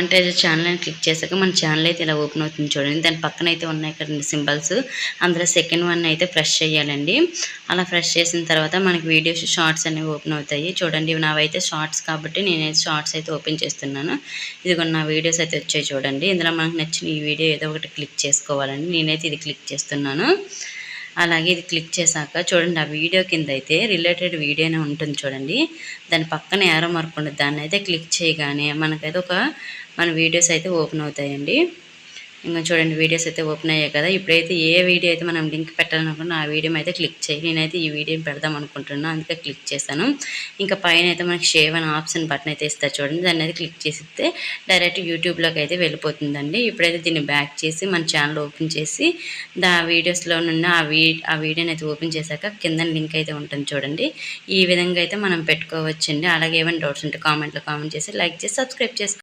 Monetiser channel అని click చేశాక మన ఛానల్ అయితే ఇలా ఓపెన్ అవుతుంది చూడండి. దాని పక్కన అయితే ఉన్నాయి కదండి సింబల్స్, అందులో సెకండ్ వన్ అయితే ప్రెస్ చేయాలండి. అలా ప్రెస్ చేసిన తర్వాత మనకి వీడియోస్ షార్ట్స్ అనేవి ఓపెన్ అవుతాయి చూడండి. ఇవి నావైతే షార్ట్స్ కాబట్టి నేనైతే షార్ట్స్ అయితే ఓపెన్ చేస్తున్నాను. ఇదిగోండి నా వీడియోస్ అయితే వచ్చాయి చూడండి. ఇందులో మనకు నచ్చిన ఈ వీడియో ఏదో ఒకటి క్లిక్ చేసుకోవాలండి. నేనైతే ఇది క్లిక్ చేస్తున్నాను. అలాగే ఇది క్లిక్ చేశాక చూడండి, ఆ వీడియో కింద అయితే రిలేటెడ్ వీడియో అనే ఉంటుంది చూడండి. దాని పక్కన యారో మార్క్ ఉంటుంది, దాన్ని అయితే క్లిక్ చేయగానే మనకైతే మన వీడియోస్ అయితే ఓపెన్ అవుతాయండి. ఇంకా చూడండి వీడియోస్ అయితే ఓపెన్ అయ్యాయి కదా. ఇప్పుడైతే ఏ వీడియో అయితే మనం లింక్ పెట్టాలనుకున్నా ఆ వీడియో అయితే క్లిక్ చేయి. నేనైతే ఈ వీడియోని పెడదాం అనుకుంటున్నాను, అందుకే క్లిక్ చేశాను. ఇంకా పైన అయితే మనకి షేవ్ అనే ఆప్షన్ బటన్ అయితే ఇస్తారు చూడండి. దాన్ని అయితే క్లిక్ చేస్తే డైరెక్ట్ యూట్యూబ్లోకి అయితే వెళ్ళిపోతుందండి. ఇప్పుడైతే దీన్ని బ్యాక్ చేసి మన ఛానల్ ఓపెన్ చేసి వీడియోస్లో నుండి ఆ వీడియోని అయితే ఓపెన్ చేశాక కింద లింక్ అయితే ఉంటుంది చూడండి. ఈ విధంగా అయితే మనం పెట్టుకోవచ్చండి. అలాగే ఏమైనా డౌట్స్ ఉంటే కామెంట్లో కామెంట్ చేసి లైక్ చేసి సబ్స్క్రైబ్ చేసుకోండి.